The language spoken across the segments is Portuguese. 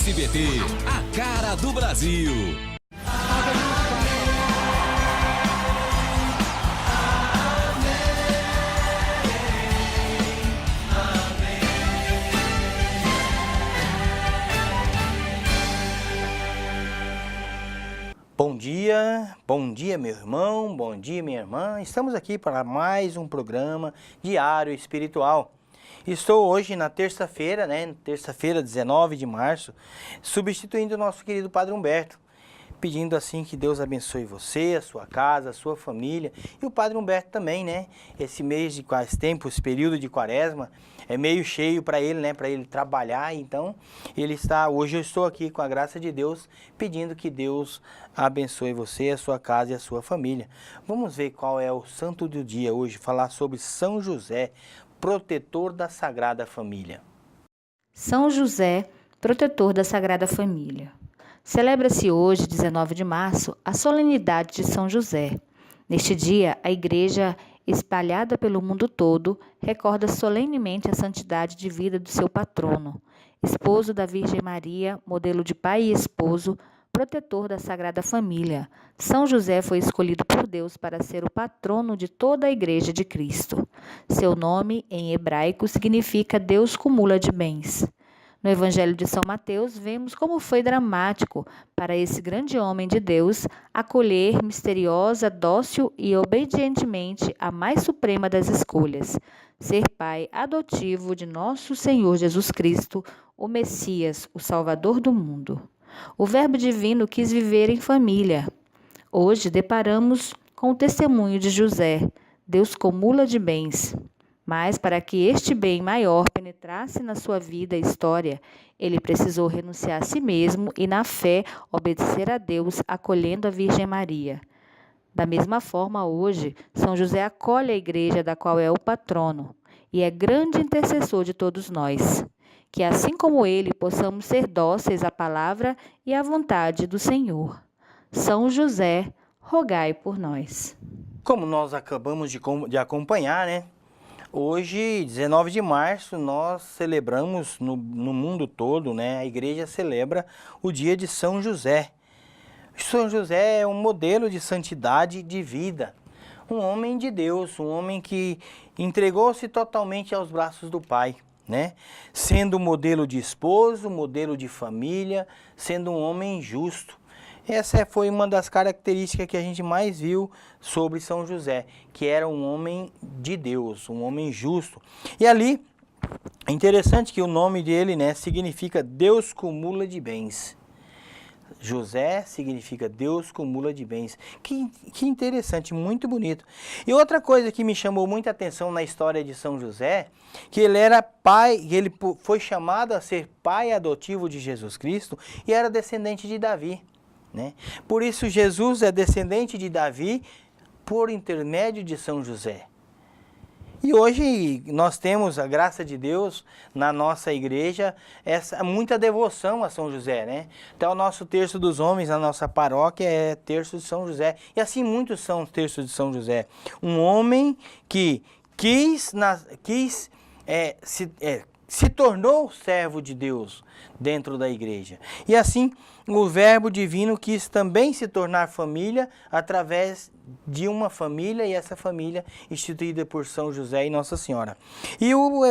SBT, a cara do Brasil. Bom dia meu irmão, bom dia minha irmã. Estamos aqui para mais um programa diário espiritual. Estou hoje na terça-feira, terça-feira 19 de março, substituindo o nosso querido Padre Humberto, pedindo assim que Deus abençoe você, a sua casa, a sua família e o Padre Humberto também, Esse mês de quase tempo, esse período de quaresma, é meio cheio para ele, para ele trabalhar, então hoje eu estou aqui com a graça de Deus, pedindo que Deus abençoe você, a sua casa e a sua família. Vamos ver qual é o santo do dia hoje, falar sobre São José, protetor da Sagrada Família. São José, protetor da Sagrada Família. Celebra-se hoje, 19 de março, a solenidade de São José. Neste dia, a Igreja, espalhada pelo mundo todo, recorda solenemente a santidade de vida do seu patrono, esposo da Virgem Maria, modelo de pai e esposo, protetor da Sagrada Família. São José foi escolhido por Deus para ser o patrono de toda a Igreja de Cristo. Seu nome, em hebraico, significa Deus cumula de bens. No Evangelho de São Mateus, vemos como foi dramático para esse grande homem de Deus acolher misteriosa, dócil e obedientemente a mais suprema das escolhas, ser pai adotivo de nosso Senhor Jesus Cristo, o Messias, o Salvador do mundo. O Verbo Divino quis viver em família. Hoje deparamos com o testemunho de José. Deus cumula de bens. Mas para que este bem maior penetrasse na sua vida e história, ele precisou renunciar a si mesmo e, na fé, obedecer a Deus, acolhendo a Virgem Maria. Da mesma forma, hoje, São José acolhe a Igreja da qual é o patrono e é grande intercessor de todos nós. Que, assim como ele, possamos ser dóceis à palavra e à vontade do Senhor. São José, rogai por nós. Como nós acabamos de acompanhar, Hoje, 19 de março, nós celebramos no mundo todo, a Igreja celebra o dia de São José. São José é um modelo de santidade de vida, um homem de Deus, um homem que entregou-se totalmente aos braços do Pai, Sendo modelo de esposo, modelo de família, sendo um homem justo. Essa foi uma das características que a gente mais viu sobre São José, que era um homem de Deus, um homem justo. E ali, é interessante que o nome dele, significa Deus cumula de bens. José significa Deus cumula de bens. Que interessante, muito bonito. E outra coisa que me chamou muita atenção na história de São José, que ele era pai, ele foi chamado a ser pai adotivo de Jesus Cristo e era descendente de Davi. Por isso Jesus é descendente de Davi por intermédio de São José. E hoje nós temos a graça de Deus na nossa igreja, muita devoção a São José, Então o nosso terço dos homens, a nossa paróquia é terço de São José. E assim muitos são os terços de São José. Um homem que se tornou servo de Deus dentro da igreja. E assim, o Verbo Divino quis também se tornar família através de uma família, e essa família instituída por São José e Nossa Senhora. E o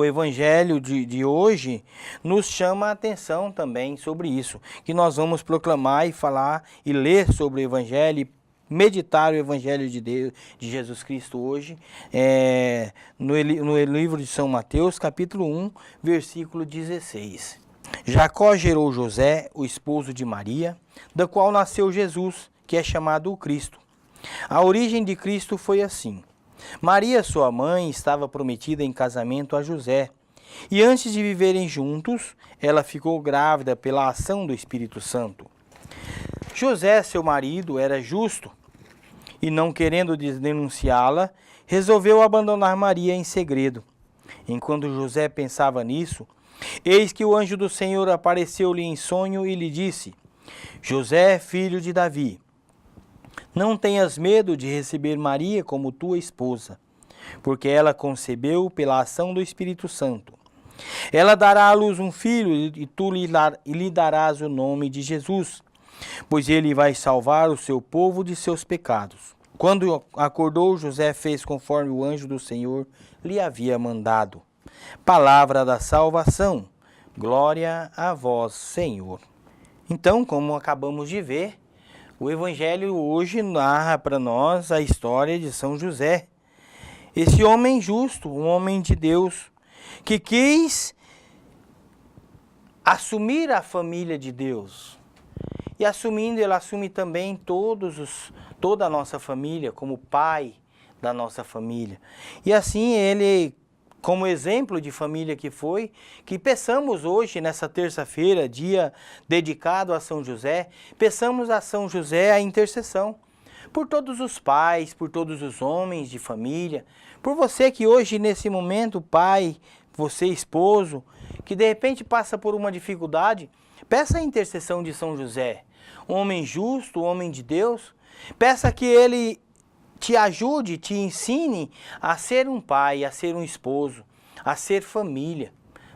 Evangelho de hoje nos chama a atenção também sobre isso, que nós vamos proclamar e falar e ler sobre o Evangelho, meditar o Evangelho de Deus, de Jesus Cristo hoje, no livro de São Mateus, capítulo 1, versículo 16. Jacó gerou José, o esposo de Maria, da qual nasceu Jesus, que é chamado o Cristo. A origem de Cristo foi assim. Maria, sua mãe, estava prometida em casamento a José, e antes de viverem juntos, ela ficou grávida pela ação do Espírito Santo. José, seu marido, era justo e, não querendo denunciá-la, resolveu abandonar Maria em segredo. Enquanto José pensava nisso, eis que o anjo do Senhor apareceu-lhe em sonho e lhe disse: José, filho de Davi, não tenhas medo de receber Maria como tua esposa, porque ela concebeu pela ação do Espírito Santo. Ela dará à luz um filho e tu lhe darás o nome de Jesus, pois ele vai salvar o seu povo de seus pecados. Quando acordou, José fez conforme o anjo do Senhor lhe havia mandado. Palavra da salvação. Glória a vós, Senhor. Então, como acabamos de ver, o Evangelho hoje narra para nós a história de São José. Esse homem justo, um homem de Deus, que quis assumir a família de Deus. E assumindo, ele assume também toda a nossa família, como pai da nossa família. E assim ele, como exemplo de família que foi, que peçamos hoje, nessa terça-feira, dia dedicado a São José, peçamos a São José a intercessão por todos os pais, por todos os homens de família, por você que hoje, nesse momento, pai, você esposo, que de repente passa por uma dificuldade, peça a intercessão de São José, um homem justo, um homem de Deus. Peça que ele te ajude, te ensine a ser um pai, a ser um esposo, a ser família.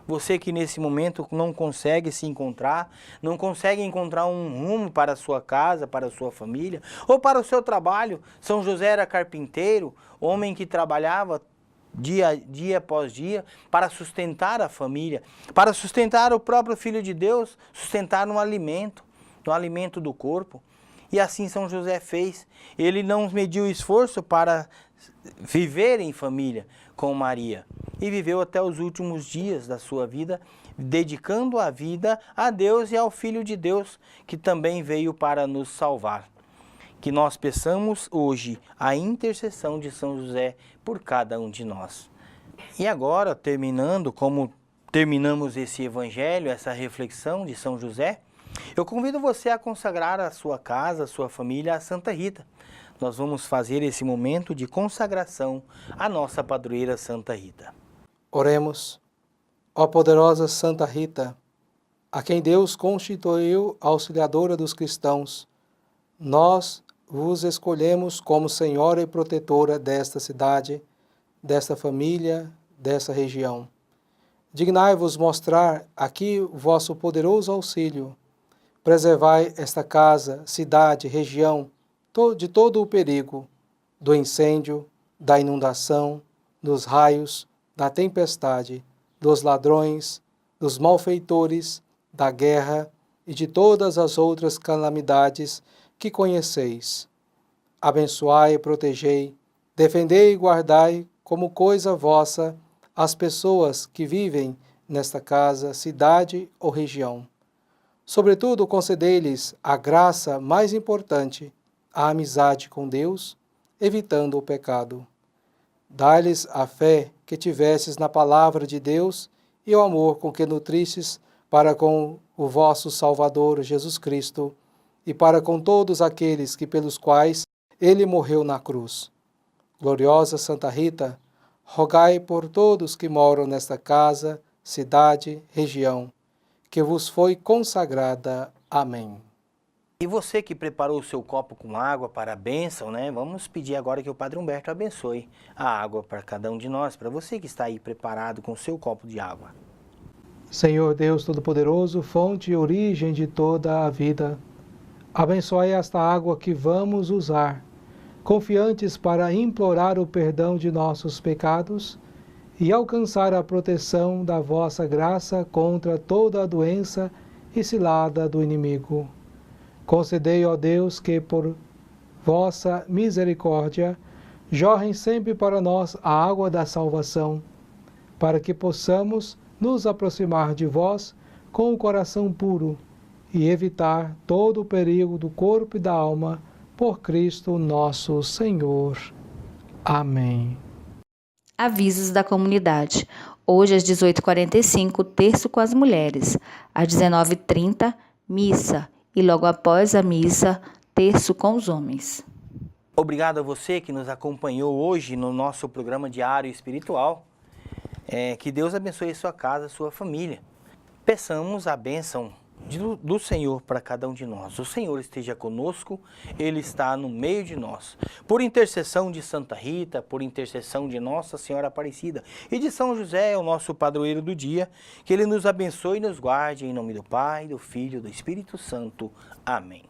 Você que nesse momento não consegue se encontrar, não consegue encontrar um rumo para a sua casa, para a sua família, ou para o seu trabalho. São José era carpinteiro, homem que trabalhava dia após dia, para sustentar a família, para sustentar o próprio Filho de Deus, sustentar no alimento do corpo. E assim São José fez. Ele não mediu esforço para viver em família com Maria. E viveu até os últimos dias da sua vida, dedicando a vida a Deus e ao Filho de Deus, que também veio para nos salvar. Que nós peçamos hoje a intercessão de São José por cada um de nós. E agora, terminando, como terminamos esse evangelho, essa reflexão de São José, eu convido você a consagrar a sua casa, a sua família a Santa Rita. Nós vamos fazer esse momento de consagração à nossa padroeira Santa Rita. Oremos. Ó poderosa Santa Rita, a quem Deus constituiu auxiliadora dos cristãos, nós vos escolhemos como senhora e protetora desta cidade, desta família, desta região. Dignai-vos mostrar aqui o vosso poderoso auxílio. Preservai esta casa, cidade, região, de todo o perigo, do incêndio, da inundação, dos raios, da tempestade, dos ladrões, dos malfeitores, da guerra e de todas as outras calamidades que conheceis. Abençoai e protegei, defendei e guardai como coisa vossa as pessoas que vivem nesta casa, cidade ou região. Sobretudo, concedei-lhes a graça mais importante, a amizade com Deus, evitando o pecado. Dai-lhes a fé que tivesses na palavra de Deus e o amor com que nutristes para com o vosso Salvador Jesus Cristo e para com todos aqueles pelos quais ele morreu na cruz. Gloriosa Santa Rita, rogai por todos que moram nesta casa, cidade, região, que vos foi consagrada. Amém. E você que preparou o seu copo com água para a bênção, né? Vamos pedir agora que o Padre Humberto abençoe a água para cada um de nós, para você que está aí preparado com o seu copo de água. Senhor Deus Todo-Poderoso, fonte e origem de toda a vida, abençoai esta água que vamos usar, confiantes para implorar o perdão de nossos pecados e alcançar a proteção da vossa graça contra toda a doença e cilada do inimigo. Concedei, ó Deus, que por vossa misericórdia jorrem sempre para nós a água da salvação, para que possamos nos aproximar de vós com o coração puro e evitar todo o perigo do corpo e da alma, por Cristo nosso Senhor. Amém. Avisos da comunidade. Hoje às 18h45, terço com as mulheres. Às 19h30, missa. E logo após a missa, terço com os homens. Obrigado a você que nos acompanhou hoje no nosso programa diário espiritual. Que Deus abençoe sua casa, sua família. Peçamos a bênção do Senhor para cada um de nós. O Senhor esteja conosco, Ele está no meio de nós. Por intercessão de Santa Rita, por intercessão de Nossa Senhora Aparecida e de São José, o nosso padroeiro do dia, que Ele nos abençoe e nos guarde, em nome do Pai, do Filho e do Espírito Santo. Amém.